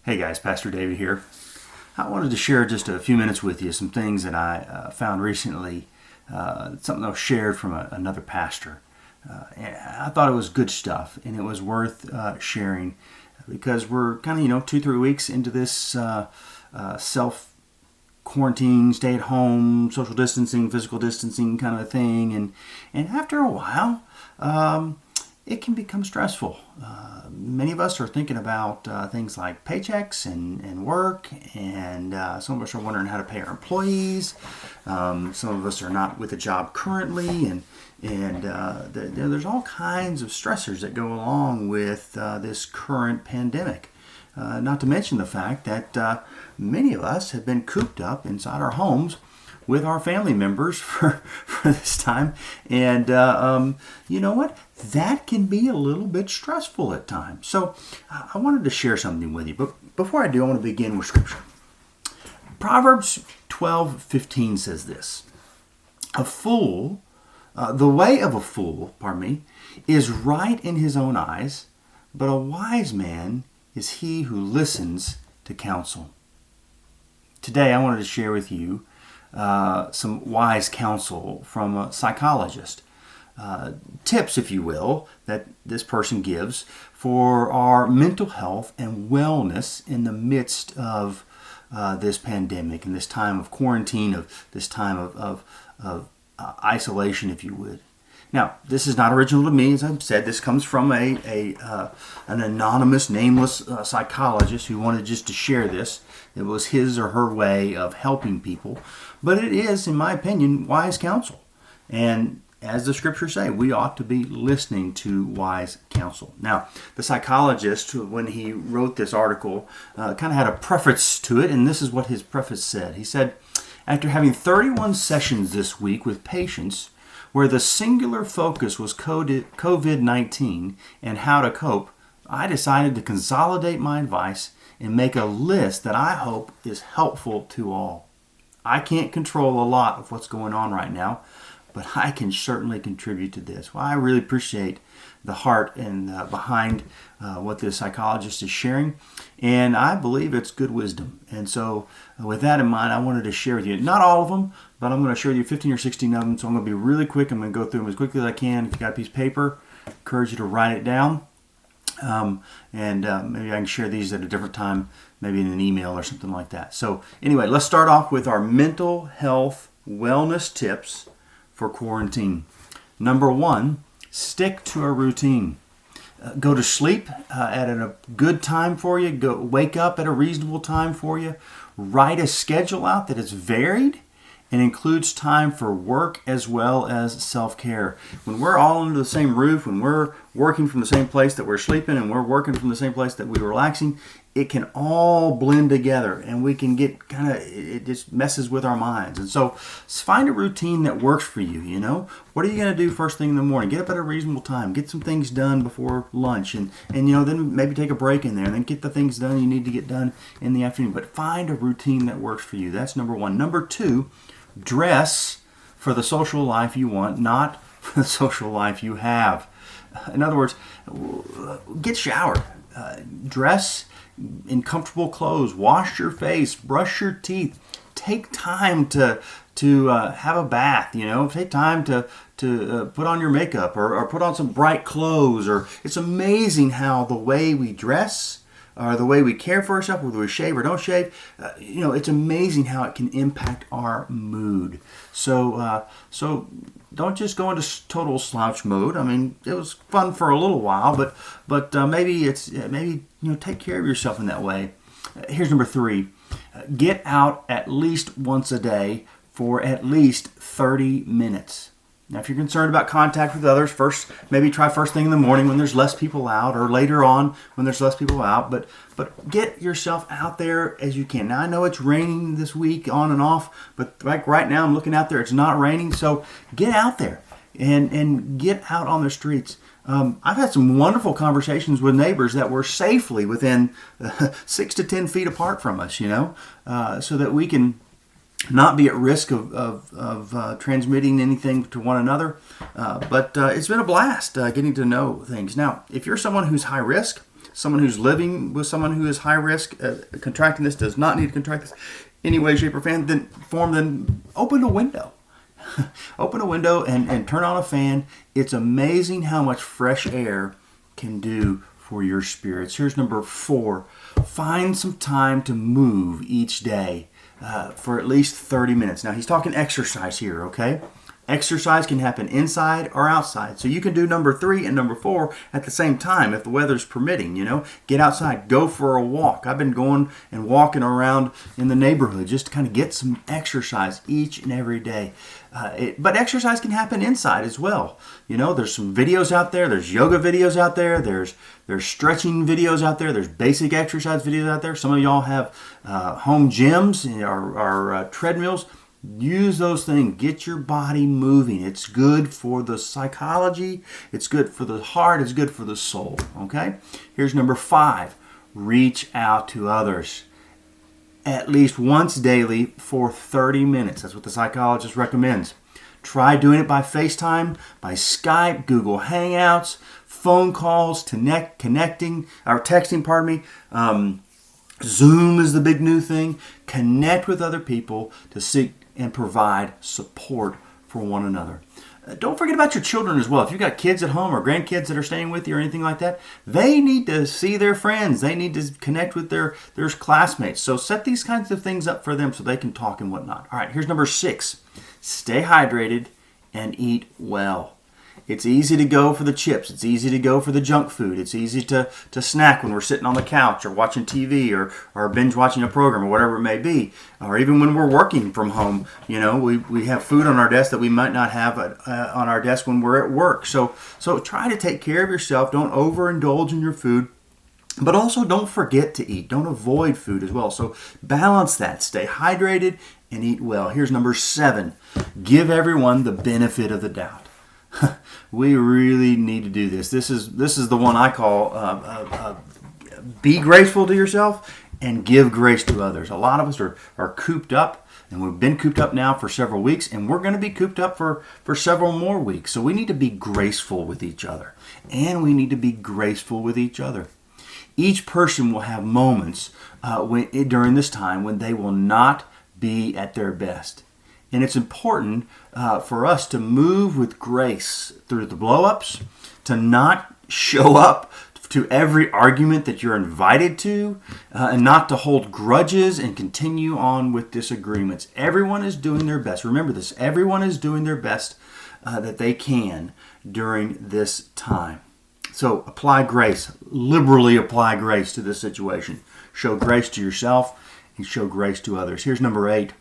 Hey guys, Pastor David here. I wanted to share just a few minutes with you some things that I found recently, something that was shared from another pastor. And I thought it was good stuff and it was worth sharing because we're kind of, 2-3 weeks into this self quarantine, stay at home, social distancing, physical distancing kind of thing. And after a while, it can become stressful. Many of us are thinking about things like paychecks and work, and some of us are wondering how to pay our employees. Some of us are not with a job currently, and there's all kinds of stressors that go along with this current pandemic. Not to mention the fact that many of us have been cooped up inside our homes with our family members for this time. And you know what? That can be a little bit stressful at times. So I wanted to share something with you. But before I do, I want to begin with Scripture. Proverbs 12:15 says this. The way of a fool, is right in his own eyes, but a wise man is he who listens to counsel. Today I wanted to share with you some wise counsel from a psychologist. Tips, if you will, that this person gives for our mental health and wellness in the midst of this pandemic and this time of quarantine, of this time of isolation, if you would. Now, this is not original to me. As I've said, this comes from an anonymous, nameless psychologist who wanted just to share this. It was his or her way of helping people. But it is, in my opinion, wise counsel. And as the scriptures say, we ought to be listening to wise counsel. Now, the psychologist, when he wrote this article, kind of had a preface to it, and this is what his preface said. He said, after having 31 sessions this week with patients where the singular focus was COVID-19 and how to cope, I decided to consolidate my advice and make a list that I hope is helpful to all. I can't control a lot of what's going on right now, but I can certainly contribute to this. Well, I really appreciate the heart and behind what this psychologist is sharing, and I believe it's good wisdom. And so with that in mind, I wanted to share with you, not all of them, but I'm going to share with you 15 or 16 of them, so I'm going to be really quick. I'm going to go through them as quickly as I can. If you got a piece of paper, I encourage you to write it down. Maybe I can share these at a different time, maybe in an email or something like that. So anyway, let's start off with our mental health wellness tips for quarantine. Number 1, stick to a routine. Go to sleep at a good time for you. Wake up at a reasonable time for you. Write a schedule out that is varied and includes time for work as well as self-care. When we're all under the same roof, when we're working from the same place that we're sleeping and we're working from the same place that we're relaxing, it can all blend together and we can get it just messes with our minds. And so find a routine that works for you, What are you going to do first thing in the morning? Get up at a reasonable time. Get some things done before lunch and then maybe take a break in there and then get the things done you need to get done in the afternoon. But find a routine that works for you. That's number 1. Number 2, dress for the social life you want, not for the social life you have. In other words, get showered, dress in comfortable clothes, wash your face, brush your teeth, take time to have a bath, take time to put on your makeup or put on some bright clothes. Or it's amazing how the way we dress or the way we care for ourselves, whether we shave or don't shave, it's amazing how it can impact our mood. So don't just go into total slouch mode. I mean, it was fun for a little while, but maybe take care of yourself in that way. Here's number 3. Get out at least once a day for at least 30 minutes. Now, if you're concerned about contact with others, maybe try first thing in the morning when there's less people out, or later on when there's less people out. But get yourself out there as you can. Now, I know it's raining this week on and off, but like right now I'm looking out there, it's not raining. So get out there and get out on the streets. I've had some wonderful conversations with neighbors that were safely within 6 to 10 feet apart from us, so that we can not be at risk of transmitting anything to one another. But it's been a blast getting to know things. Now, if you're someone who's high risk, someone who's living with someone who is high risk contracting this, does not need to contract this any way, shape, or form, then open a window. Open a window and turn on a fan. It's amazing how much fresh air can do for your spirits. Here's number 4. Find some time to move each day for at least 30 minutes. Now, he's talking exercise here, okay? Exercise can happen inside or outside. So you can do number 3 and number 4 at the same time if the weather's permitting, Get outside, go for a walk. I've been going and walking around in the neighborhood just to kind of get some exercise each and every day. But exercise can happen inside as well. There's some videos out there. There's yoga videos out there. There's stretching videos out there. There's basic exercise videos out there. Some of y'all have home gyms or treadmills. Use those things. Get your body moving. It's good for the psychology. It's good for the heart. It's good for the soul. Okay? Here's number 5. Reach out to others. At least once daily for 30 minutes. That's what the psychologist recommends. Try doing it by FaceTime, by Skype, Google Hangouts, phone calls, connecting, or texting, Zoom is the big new thing. Connect with other people to seek and provide support for one another. Don't forget about your children as well. If you've got kids at home or grandkids that are staying with you or anything like that, they need to see their friends. They need to connect with their classmates. So set these kinds of things up for them so they can talk and whatnot. All right, here's number 6. Stay hydrated and eat well. It's easy to go for the chips. It's easy to go for the junk food. It's easy to snack when we're sitting on the couch or watching TV or binge watching a program or whatever it may be. Or even when we're working from home, we have food on our desk that we might not have on our desk when we're at work. So try to take care of yourself. Don't overindulge in your food. But also don't forget to eat. Don't avoid food as well. So balance that. Stay hydrated and eat well. Here's number 7. Give everyone the benefit of the doubt. We really need to do this. This is the one I call be graceful to yourself and give grace to others. A lot of us are cooped up, and we've been cooped up now for several weeks, and we're going to be cooped up for several more weeks. So we need to be graceful with each other, and we need to be graceful with each other. Each person will have moments during this time when they will not be at their best. And it's important for us to move with grace through the blow-ups, to not show up to every argument that you're invited to, and not to hold grudges and continue on with disagreements. Everyone is doing their best. Remember this. Everyone is doing their best that they can during this time. So apply grace. Liberally apply grace to this situation. Show grace to yourself and show grace to others. Here's number 8.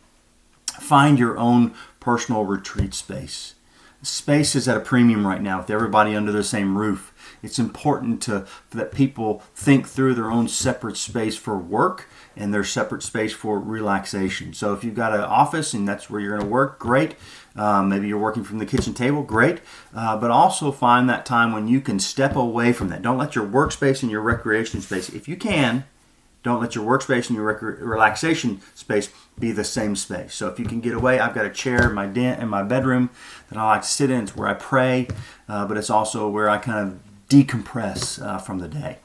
Find your own personal retreat space. Space is at a premium right now with everybody under the same roof. It's important that people think through their own separate space for work and their separate space for relaxation. So if you've got an office and that's where you're going to work, great. Maybe you're working from the kitchen table, great. But also find that time when you can step away from that. Don't let your workspace and your recreation space, if you can, don't let your workspace and your relaxation space be the same space. So if you can get away, I've got a chair in my bedroom that I like to sit in. It's where I pray, but it's also where I kind of decompress from the day.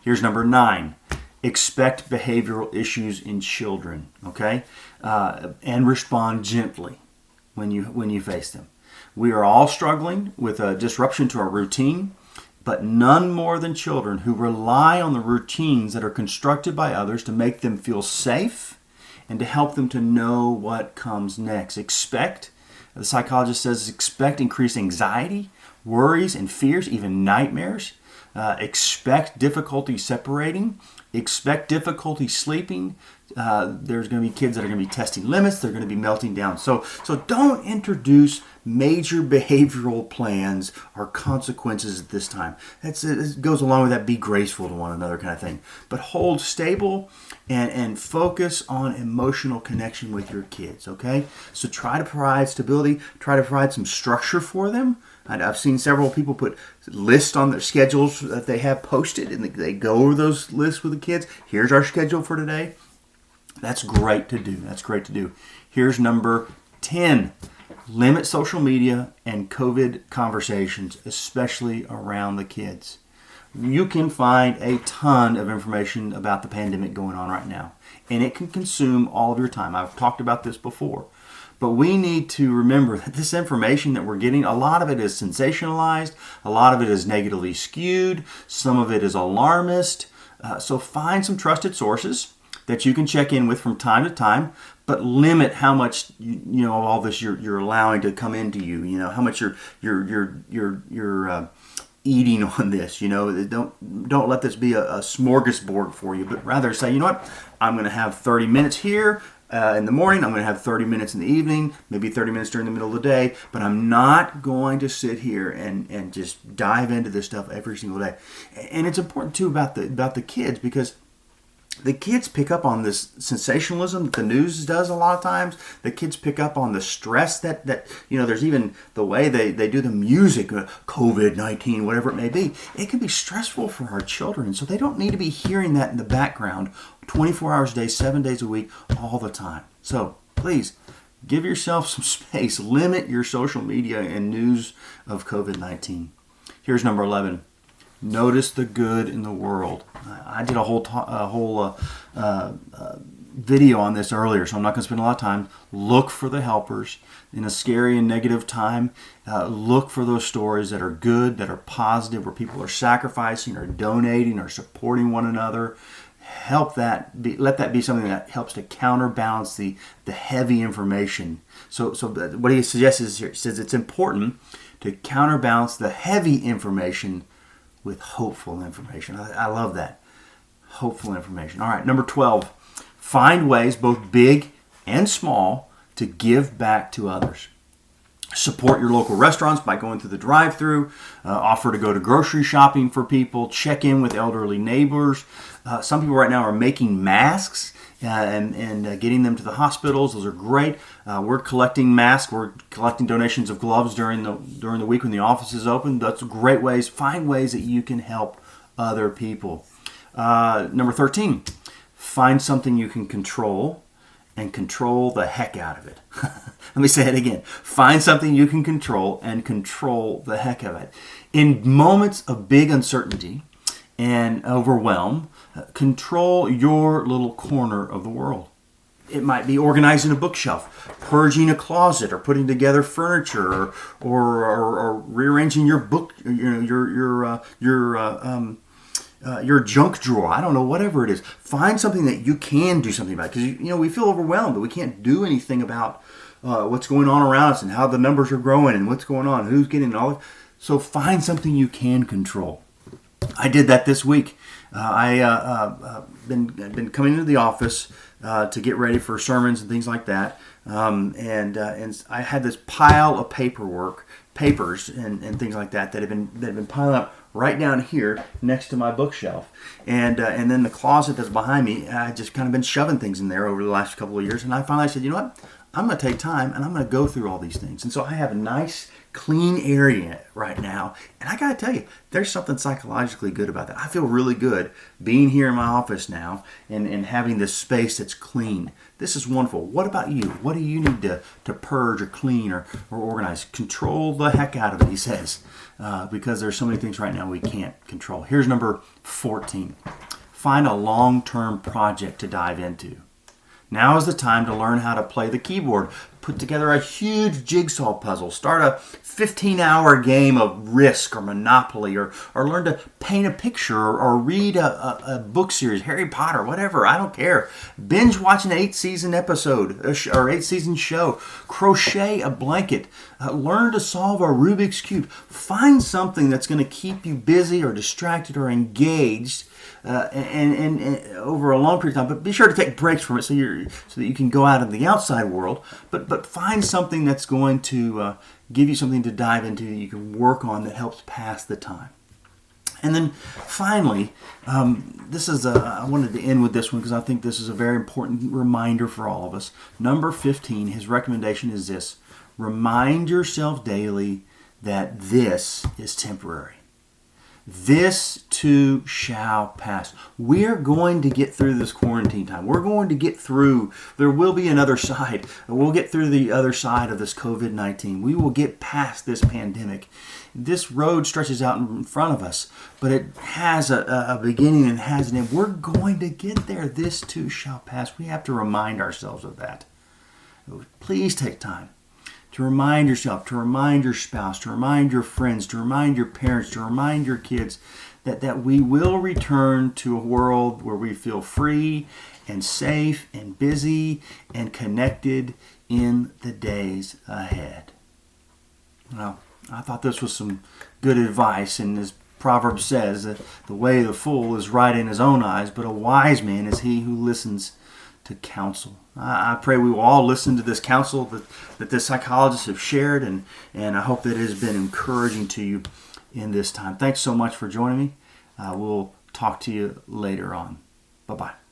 Here's number 9. Expect behavioral issues in children, okay? And respond gently when you face them. We are all struggling with a disruption to our routine, but none more than children who rely on the routines that are constructed by others to make them feel safe and to help them to know what comes next. The psychologist says, expect increased anxiety, worries, and fears, even nightmares. Expect difficulty separating. Expect difficulty sleeping. There's going to be kids that are going to be testing limits. They're going to be melting down. So don't introduce major behavioral plans or consequences at this time. It goes along with that be graceful to one another kind of thing. But hold stable and focus on emotional connection with your kids, okay? So try to provide stability. Try to provide some structure for them. I've seen several people put lists on their schedules that they have posted, and they go over those lists with the kids. Here's our schedule for today. That's great to do. Here's number 10. Limit social media and COVID conversations, especially around the kids. you can find a ton of information about the pandemic going on right now, and it can consume all of your time. I've talked about this before, but we need to remember that this information that we're getting, a lot of it is sensationalized, a lot of it is negatively skewed, some of it is alarmist. So find some trusted sources that you can check in with from time to time, but limit how much of all this you're allowing to come into you. How much you're eating on this. Don't let this be a smorgasbord for you, but rather say, you know what, I'm going to have 30 minutes here in the morning. I'm going to have 30 minutes in the evening, maybe 30 minutes during the middle of the day, but I'm not going to sit here and just dive into this stuff every single day. And it's important too about the kids, because the kids pick up on this sensationalism that the news does a lot of times. The kids pick up on the stress that there's even the way they do the music, COVID-19, whatever it may be. It can be stressful for our children. And so they don't need to be hearing that in the background 24 hours a day, 7 days a week, all the time. So please, give yourself some space. Limit your social media and news of COVID-19. Here's number 11. Notice the good in the world. I did a whole video on this earlier, so I'm not going to spend a lot of time. Look for the helpers in a scary and negative time. Look for those stories that are good, that are positive, where people are sacrificing or donating or supporting one another. Let that be something that helps to counterbalance the heavy information. So what he suggests is here, he says it's important to counterbalance the heavy information with hopeful information. I love that. Hopeful information. All right, number 12. Find ways, both big and small, to give back to others. Support your local restaurants by going through the drive-thru. Offer to go to grocery shopping for people. Check in with elderly neighbors. Some people right now are making masks and getting them to the hospitals. Those are great. We're collecting masks. We're collecting donations of gloves during the week when the office is open. That's great ways. Find ways that you can help other people. Number 13, find something you can control and control the heck out of it. Let me say it again. Find something you can control and control the heck out of it. In moments of big uncertainty and overwhelm, control your little corner of the world. It might be organizing a bookshelf, purging a closet, or putting together furniture, or rearranging your book, your junk drawer. I don't know, whatever it is. Find something that you can do something about, because we feel overwhelmed, but we can't do anything about what's going on around us and how the numbers are growing and what's going on, who's getting all that. So find something you can control. I did that this week. I've been coming into the office to get ready for sermons and things like that, and I had this pile of papers and things like that have been piling up right down here next to my bookshelf, and then the closet that's behind me. I just kind of been shoving things in there over the last couple of years, and I finally said, you know what? I'm going to take time and I'm going to go through all these things. And so I have a nice, clean area right now. And I got to tell you, there's something psychologically good about that. I feel really good being here in my office now and having this space that's clean. This is wonderful. What about you? What do you need to purge or clean or organize? Control the heck out of it, he says, because there's so many things right now we can't control. Here's number 14. Find a long-term project to dive into. Now is the time to learn how to play the keyboard. Put together a huge jigsaw puzzle. Start a 15-hour game of Risk or Monopoly, or learn to paint a picture or read a book series, Harry Potter, whatever. I don't care. Binge watch an 8-season episode or 8-season show. Crochet a blanket. Learn to solve a Rubik's Cube. Find something that's going to keep you busy or distracted or engaged and over a long period of time, but be sure to take breaks from it so that you can go out in the outside world. But find something that's going to give you something to dive into that you can work on that helps pass the time. And then finally, I wanted to end with this one because I think this is a very important reminder for all of us. Number 15, his recommendation is this: remind yourself daily that this is temporary. This too shall pass. We're going to get through this quarantine time. We're going to get through. There will be another side. We'll get through the other side of this COVID-19. We will get past this pandemic. This road stretches out in front of us, but it has a beginning and has an end. We're going to get there. This too shall pass. We have to remind ourselves of that. Please take time to remind yourself, to remind your spouse, to remind your friends, to remind your parents, to remind your kids that we will return to a world where we feel free and safe and busy and connected in the days ahead. Well, I thought this was some good advice, and as Proverbs says, that the way of the fool is right in his own eyes, but a wise man is he who listens to counsel. I pray we will all listen to this counsel that the psychologists have shared, and I hope that it has been encouraging to you in this time. Thanks so much for joining me. We'll talk to you later on. Bye-bye.